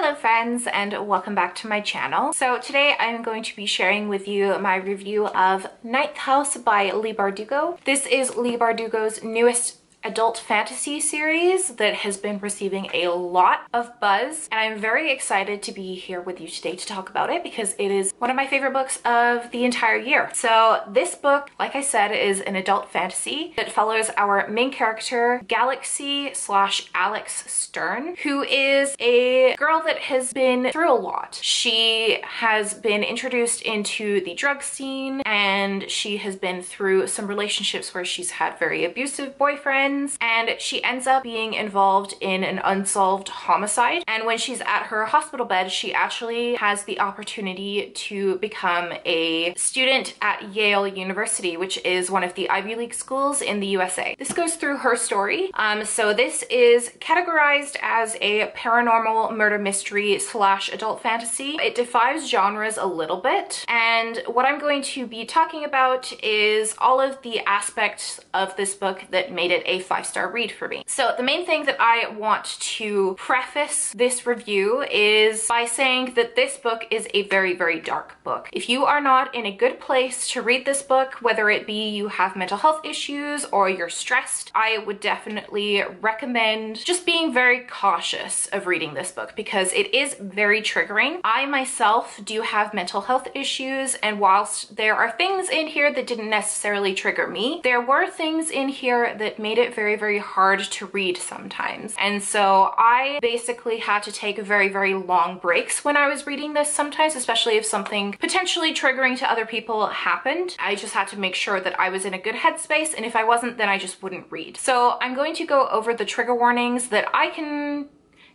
Hello friends, and welcome back to my channel. So today I'm going to be sharing with you my review of Ninth House by Leigh Bardugo. This is Leigh Bardugo's newest adult fantasy series that has been receiving a lot of buzz, and I'm very excited to be here with you today to talk about it because it is one of my favorite books of the entire year. So this book, like I said, is an adult fantasy that follows our main character, Galaxy/Alex Stern, who is a girl that has been through a lot. She has been introduced into the drug scene, and she has been through some relationships where she's had very abusive boyfriends, and she ends up being involved in an unsolved homicide. And when she's at her hospital bed, she actually has the opportunity to become a student at Yale University, which is one of the Ivy League schools in the USA. This goes through her story. So this is categorized as a paranormal murder mystery / adult fantasy. It defies genres a little bit, and what I'm going to be talking about is all of the aspects of this book that made it a 5-star read for me. So the main thing that I want to preface this review is by saying that this book is a very, very dark book. If you are not in a good place to read this book, whether it be you have mental health issues or you're stressed, I would definitely recommend just being very cautious of reading this book because it is very triggering. I myself do have mental health issues, and whilst there are things in here that didn't necessarily trigger me, there were things in here that made it very, very hard to read sometimes. And so I basically had to take very, very long breaks when I was reading this sometimes, especially if something potentially triggering to other people happened. I just had to make sure that I was in a good headspace, and if I wasn't, then I just wouldn't read. So I'm going to go over the trigger warnings that I can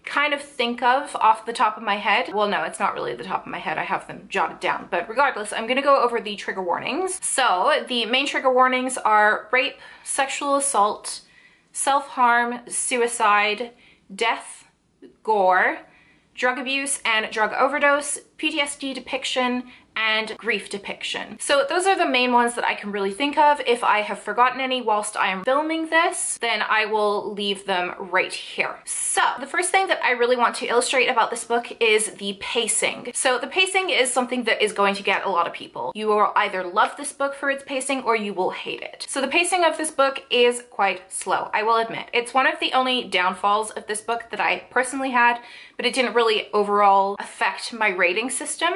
kind of think of off the top of my head. Well, no, it's not really the top of my head. I have them jotted down, but regardless, I'm gonna go over the trigger warnings. So the main trigger warnings are rape, sexual assault, self-harm, suicide, death, gore, drug abuse and drug overdose, PTSD depiction, and grief depiction. So those are the main ones that I can really think of. If I have forgotten any whilst I am filming this, then I will leave them right here. So the first thing that I really want to illustrate about this book is the pacing. So the pacing is something that is going to get a lot of people. You will either love this book for its pacing or you will hate it. So the pacing of this book is quite slow, I will admit. It's one of the only downfalls of this book that I personally had, but it didn't really overall affect my rating system.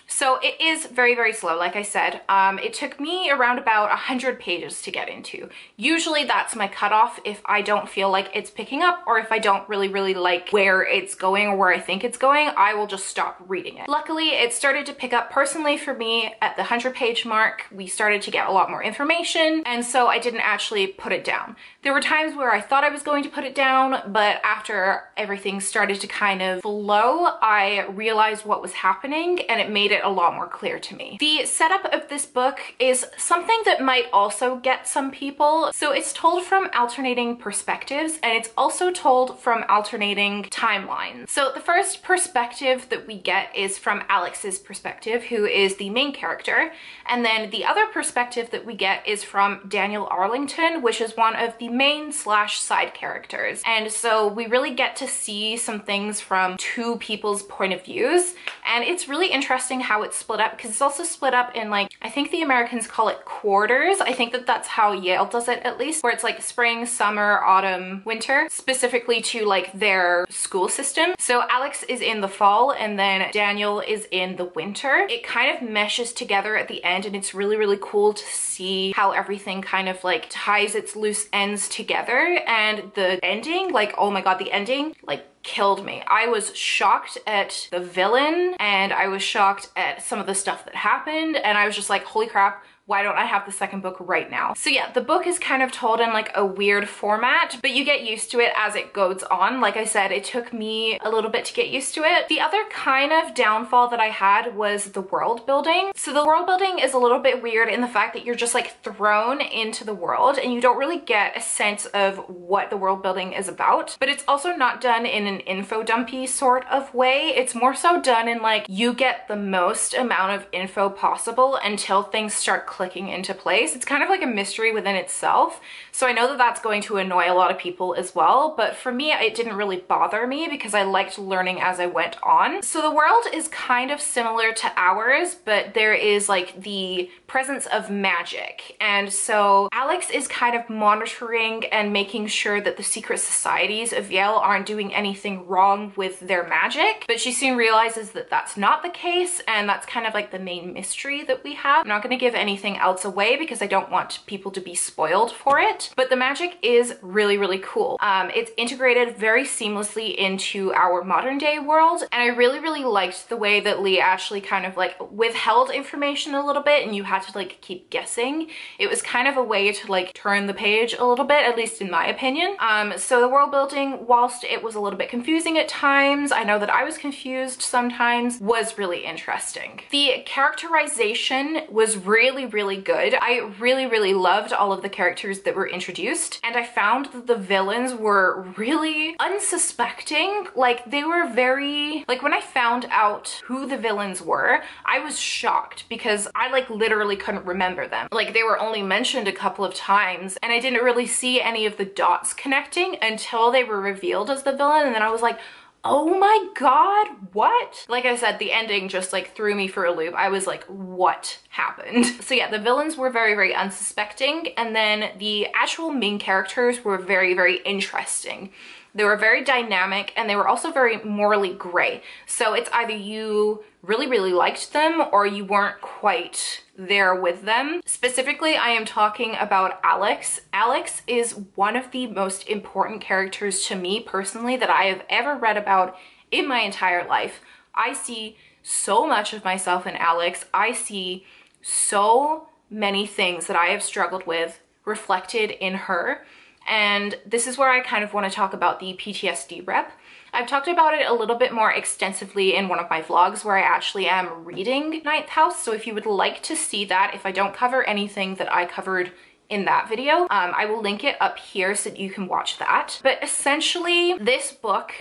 So it is very, very slow, like I said. It took me around about 100 pages to get into. Usually that's my cutoff if I don't feel like it's picking up, or if I don't really like where it's going or where I think it's going, I will just stop reading it. Luckily, it started to pick up personally for me at the 100-page mark. We started to get a lot more information, and so I didn't actually put it down. There were times where I thought I was going to put it down, but after everything started to kind of flow, I realized what was happening, and it made it a lot more clear to me. The setup of this book is something that might also get some people. So it's told from alternating perspectives, and it's also told from alternating timelines. So the first perspective that we get is from Alex's perspective, who is the main character, and then the other perspective that we get is from Daniel Arlington, which is one of the main / side characters. And so we really get to see some things from two people's point of views, and it's really interesting how it's split up, because it's also split up in, like, I think the Americans call it quarters. I think that that's how Yale does it, at least, where it's like spring, summer, autumn, winter, specifically to like their school system. So Alex is in the fall, and then Daniel is in the winter. It kind of meshes together at the end, and it's really, really cool to see how everything kind of like ties its loose ends together. And the ending, like, oh my god, the ending, like, killed me. I was shocked at the villain, and I was shocked at some of the stuff that happened, and I was just like, holy crap, why don't I have the second book right now? So yeah, the book is kind of told in like a weird format, but you get used to it as it goes on. Like I said, it took me a little bit to get used to it. The other kind of downfall that I had was the world building. So the world building is a little bit weird in the fact that you're just like thrown into the world and you don't really get a sense of what the world building is about, but it's also not done in an info dumpy sort of way. It's more so done in like, you get the most amount of info possible until things start clicking into place. It's kind of like a mystery within itself. So I know that that's going to annoy a lot of people as well, but for me, it didn't really bother me because I liked learning as I went on. So the world is kind of similar to ours, but there is like the presence of magic. And so Alex is kind of monitoring and making sure that the secret societies of Yale aren't doing anything wrong with their magic, but she soon realizes that that's not the case, and that's kind of like the main mystery that we have. I'm not going to give anything else away because I don't want people to be spoiled for it, but the magic is really, really cool. It's integrated very seamlessly into our modern day world, and I really, really liked the way that Lee actually kind of like withheld information a little bit and you had to like keep guessing. It was kind of a way to like turn the page a little bit, at least in my opinion. So the world building, whilst it was a little bit confusing at times, I know that I was confused sometimes, was really interesting. The characterization was really, really good. I really, really loved all of the characters that were introduced, and I found that the villains were really unsuspecting. Like, they were very, like, when I found out who the villains were, I was shocked because I like literally couldn't remember them. Like, they were only mentioned a couple of times and I didn't really see any of the dots connecting until they were revealed as the villain, and then I was like, oh my god, what? Like I said, the ending just like threw me for a loop. I was like, what happened? So yeah, the villains were very, very unsuspecting, and then the actual main characters were very, very interesting. They were very dynamic, and they were also very morally gray. So it's either you really, really liked them or you weren't quite there with them. Specifically, I am talking about Alex. Alex is one of the most important characters to me personally that I have ever read about in my entire life. I see so much of myself in Alex. I see so many things that I have struggled with reflected in her. And this is where I kind of want to talk about the PTSD rep. I've talked about it a little bit more extensively in one of my vlogs where I actually am reading Ninth House. So if you would like to see that, if I don't cover anything that I covered in that video, I will link it up here so that you can watch that. But essentially, this book,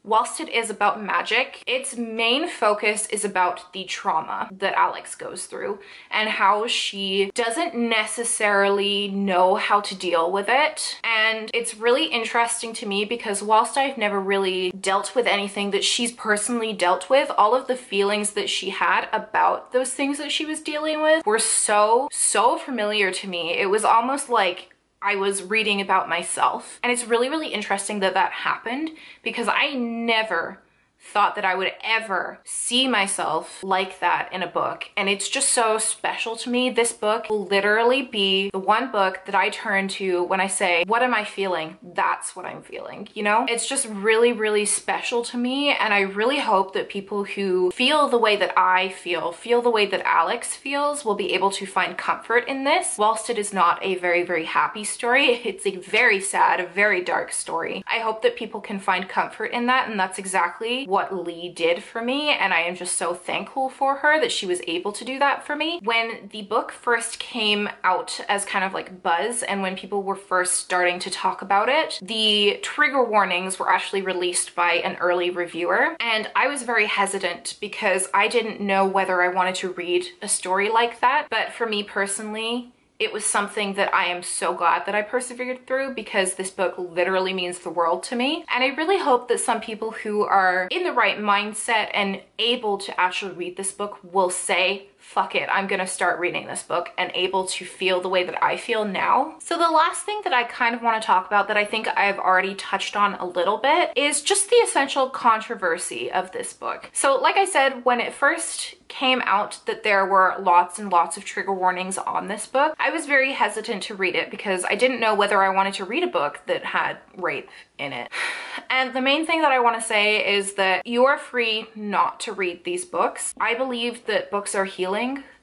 whilst it is about magic, its main focus is about the trauma that Alex goes through and how she doesn't necessarily know how to deal with it. And it's really interesting to me because whilst I've never really dealt with anything that she's personally dealt with, all of the feelings that she had about those things that she was dealing with were so familiar to me. It was almost like I was reading about myself. And it's really, really interesting that that happened because I never thought that I would ever see myself like that in a book. And it's just so special to me. This book will literally be the one book that I turn to when I say, what am I feeling? That's what I'm feeling, you know? It's just really, really special to me. And I really hope that people who feel the way that I feel the way that Alex feels, will be able to find comfort in this. Whilst it is not a very, very happy story, it's a very sad, a very dark story. I hope that people can find comfort in that, and that's exactly what Lee did for me, and I am just so thankful for her that she was able to do that for me. When the book first came out as kind of like buzz, and when people were first starting to talk about it, the trigger warnings were actually released by an early reviewer, and I was very hesitant because I didn't know whether I wanted to read a story like that. But for me personally, it was something that I am so glad that I persevered through because this book literally means the world to me. And I really hope that some people who are in the right mindset and able to actually read this book will say, fuck it, I'm gonna start reading this book, and able to feel the way that I feel now. So the last thing that I kind of want to talk about that I think I've already touched on a little bit is just the essential controversy of this book. So like I said, when it first came out that there were lots and lots of trigger warnings on this book, I was very hesitant to read it because I didn't know whether I wanted to read a book that had rape in it. And the main thing that I want to say is that you are free not to read these books. I believe that books are healing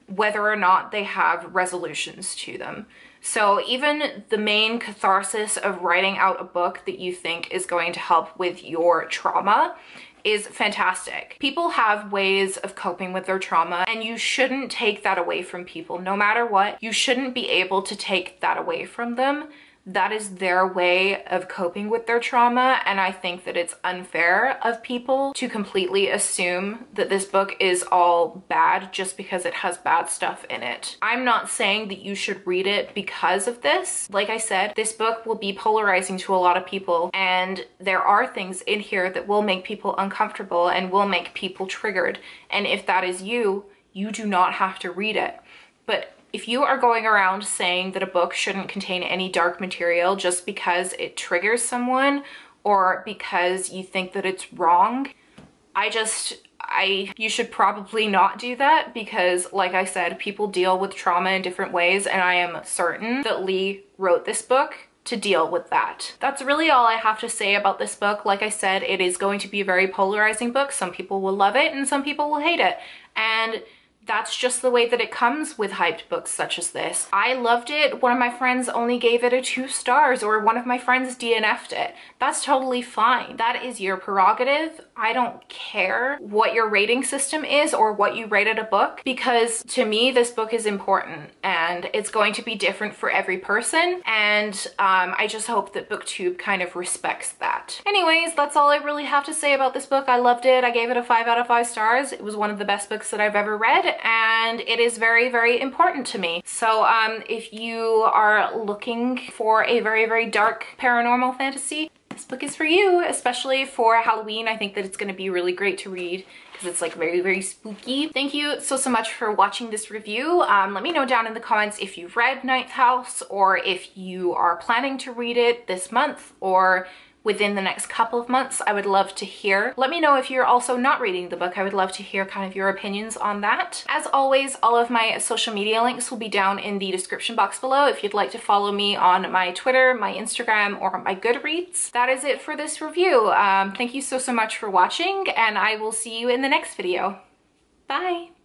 whether or not they have resolutions to them. So even the main catharsis of writing out a book that you think is going to help with your trauma is fantastic. People have ways of coping with their trauma, and you shouldn't take that away from people. No matter what, you shouldn't be able to take that away from them. that is their way of coping with their trauma, and I think that it's unfair of people to completely assume that this book is all bad just because it has bad stuff in it. I'm not saying that you should read it because of this. Like I said, this book will be polarizing to a lot of people, and there are things in here that will make people uncomfortable and will make people triggered, and if that is you, you do not have to read it. But if you are going around saying that a book shouldn't contain any dark material just because it triggers someone or because you think that it's wrong, you should probably not do that, because like I said, people deal with trauma in different ways, and I am certain that Lee wrote this book to deal with that. That's really all I have to say about this book. Like I said, it is going to be a very polarizing book. Some people will love it and some people will hate it. And that's just the way that it comes with hyped books such as this. I loved it. One of my friends only gave it a 2 stars, or one of my friends DNF'd it. That's totally fine. That is your prerogative. I don't care what your rating system is or what you rated a book, because to me, this book is important and it's going to be different for every person. And I just hope that BookTube kind of respects that. Anyways, that's all I really have to say about this book. I loved it. I gave it a 5 out of 5 stars. It was one of the best books that I've ever read, and it is very, very important to me. So if you are looking for a very, very dark paranormal fantasy, this book is for you, especially for Halloween. I think that it's going to be really great to read because it's like very, very spooky. Thank you so much for watching this review. Let me know down in the comments if you've read Ninth House, or if you are planning to read it this month or within the next couple of months. I would love to hear. Let me know if you're also not reading the book. I would love to hear kind of your opinions on that. As always, all of my social media links will be down in the description box below if you'd like to follow me on my Twitter, my Instagram, or my Goodreads. That is it for this review. Thank you so much for watching, and I will see you in the next video. Bye!